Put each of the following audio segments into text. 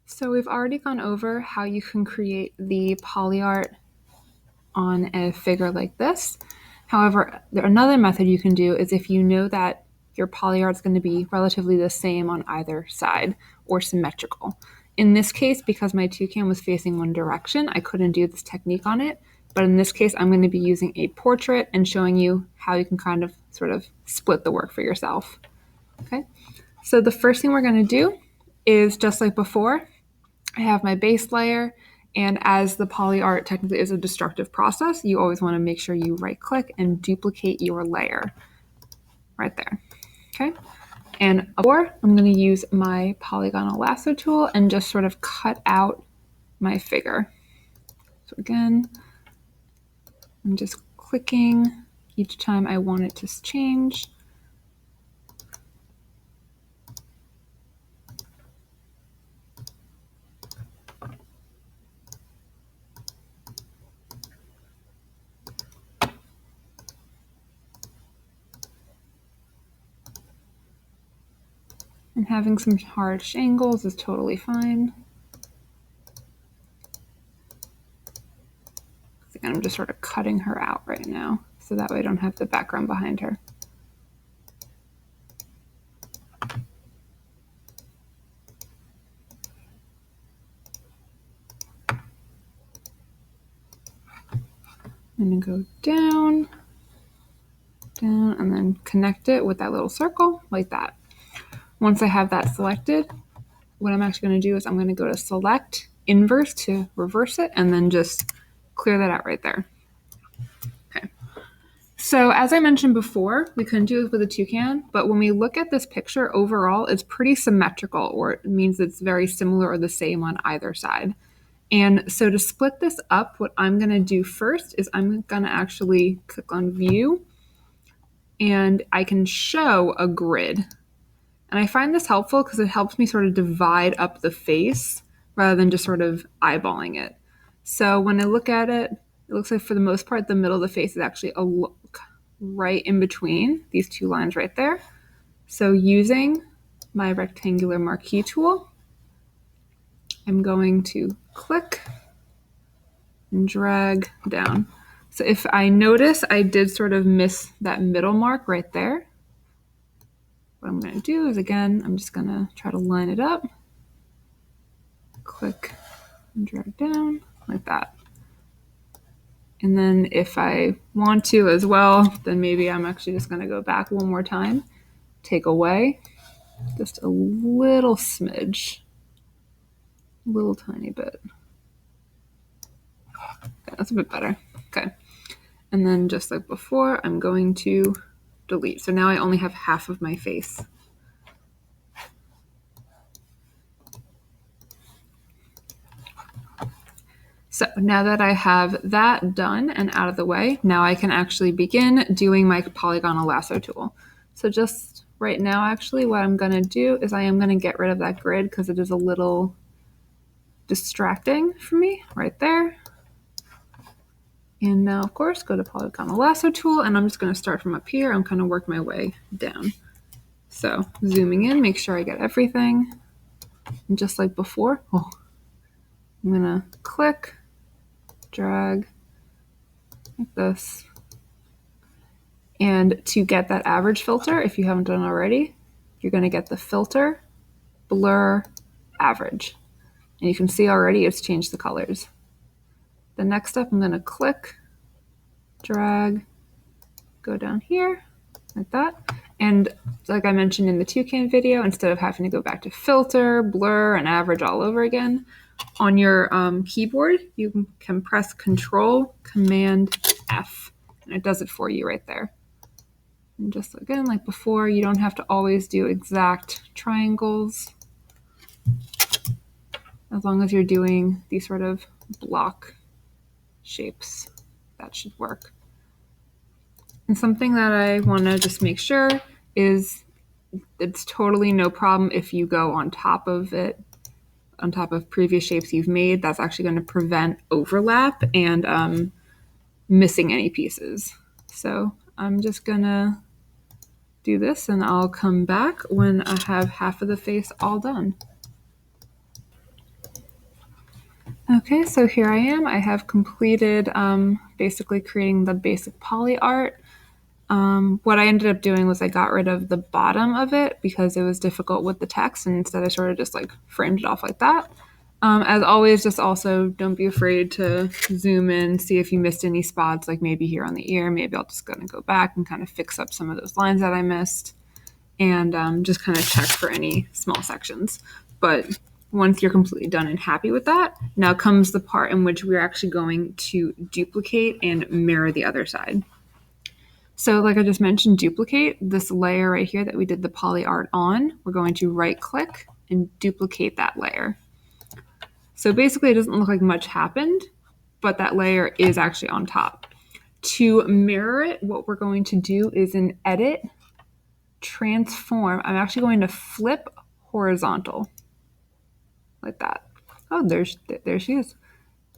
So we've already gone over how you can create the poly art on a figure like this. However, another method you can do is if you know that your poly art is going to be relatively the same on either side or symmetrical. In this case, because my toucan was facing one direction, I couldn't do this technique on it. But in this case, I'm going to be using a portrait and showing you how you can kind of sort of split the work for yourself. Okay, so the first thing we're going to do is just like before, I have my base layer, and as the poly art technically is a destructive process, you always want to make sure you right click and duplicate your layer right there. Okay, and before, I'm going to use my polygonal lasso tool and just sort of cut out my figure. So again, I'm just clicking each time I want it to change. And having some harsh angles is totally fine. Again, I'm just sort of cutting her out right now, so that way I don't have the background behind her. I'm going to go down, down, and then connect it with that little circle like that. Once I have that selected, what I'm actually going to do is I'm going to go to select, inverse to reverse it, and then just clear that out right there. Okay. So as I mentioned before, we couldn't do it with a toucan, but when we look at this picture overall, it's pretty symmetrical, or it means it's very similar or the same on either side. And so to split this up, what I'm going to do first is I'm going to actually click on view, and I can show a grid. And I find this helpful because it helps me sort of divide up the face rather than just sort of eyeballing it. So when I look at it, it looks like for the most part, the middle of the face is actually right in between these two lines right there. So using my rectangular marquee tool, I'm going to click and drag down. So if I notice I did sort of miss that middle mark right there, what I'm going to do is, again, I'm just going to try to line it up, click and drag down like that. And then if I want to as well, then maybe I'm actually just going to go back one more time, take away just a little smidge, a little tiny bit. Okay, that's a bit better. Okay. And then just like before, I'm going to delete. So now I only have half of my face. So now that I have that done and out of the way, now I can actually begin doing my polygonal lasso tool. So just right now, actually, what I'm going to do is I am going to get rid of that grid because it is a little distracting for me right there. And now, of course, go to polygonal lasso tool, and I'm just going to start from up here and kind of work my way down. So zooming in, make sure I get everything. And just like before, I'm going to click, drag like this. And to get that average filter, if you haven't done already, you're going to get the filter, blur, average. And you can see already it's changed the colors. The next step, I'm going to click, drag, go down here like that. And like I mentioned in the toucan video, instead of having to go back to filter, blur, and average all over again, on your keyboard, you can press Control, Command, F, and it does it for you right there. And just again, like before, you don't have to always do exact triangles. As long as you're doing these sort of block shapes, that should work. And something that I want to just make sure is it's totally no problem if you go on top of it, on top of previous shapes you've made. That's actually going to prevent overlap and missing any pieces. So I'm just going to do this, and I'll come back when I have half of the face all done. Okay, so here I am. I have completed basically creating the basic poly art. What I ended up doing was I got rid of the bottom of it because it was difficult with the text, and instead I sort of just like framed it off like that. As always, just also don't be afraid to zoom in, see if you missed any spots, like maybe here on the ear. Maybe I'll just gonna go back and kind of fix up some of those lines that I missed, and just kind of check for any small sections. But once you're completely done and happy with that, now comes the part in which we're actually going to duplicate and mirror the other side. So like I just mentioned, duplicate this layer right here that we did the poly art on. We're going to right click and duplicate that layer. So basically it doesn't look like much happened, but that layer is actually on top. To mirror it, what we're going to do is in edit, transform. I'm actually going to flip horizontal like that. Oh, there she is.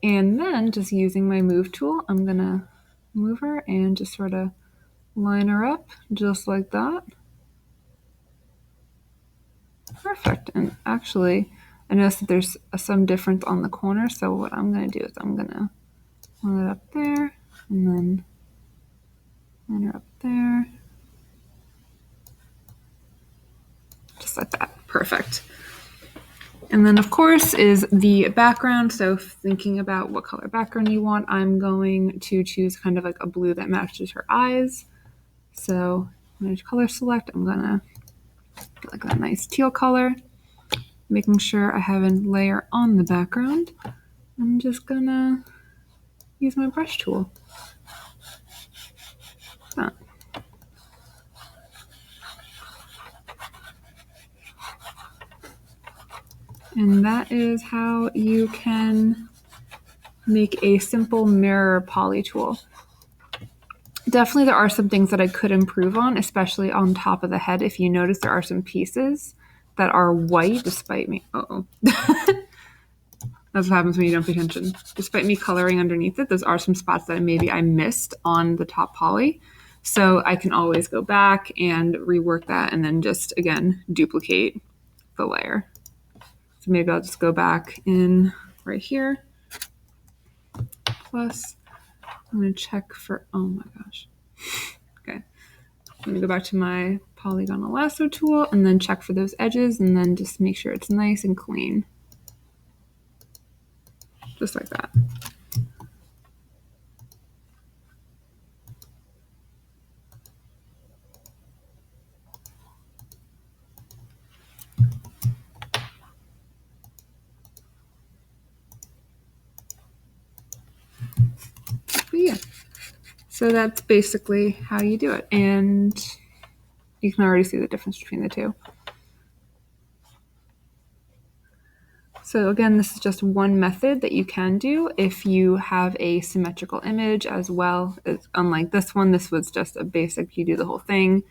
And then just using my move tool, I'm gonna move her and just sort of line her up just like that. Perfect. And actually, I noticed that there's some difference on the corner. So what I'm going to do is I'm going to line it up there and then line her up there. Just like that. Perfect. And then, of course, is the background. So thinking about what color background you want, I'm going to choose kind of like a blue that matches her eyes. So I'm going to color select. I'm going to get like that nice teal color, making sure I have a layer on the background. I'm just going to use my brush tool. That. And that is how you can make a simple mirror poly tool. Definitely there are some things that I could improve on, especially on top of the head. If you notice, there are some pieces that are white despite me. Uh-oh. That's what happens when you don't pay attention. Despite me coloring underneath it, those are some spots that maybe I missed on the top poly. So I can always go back and rework that and then just, again, duplicate the layer. So maybe I'll just go back in right here. Plus, I'm going to check for, oh my gosh. Okay. I'm going to go back to my polygonal lasso tool and then check for those edges and then just make sure it's nice and clean. Just like that. But yeah, so that's basically how you do it. And you can already see the difference between the two. So again, this is just one method that you can do if you have a symmetrical image as well. Unlike this one, this was just a basic, you do the whole thing.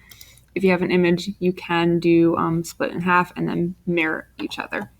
If you have an image, you can do split in half and then mirror each other.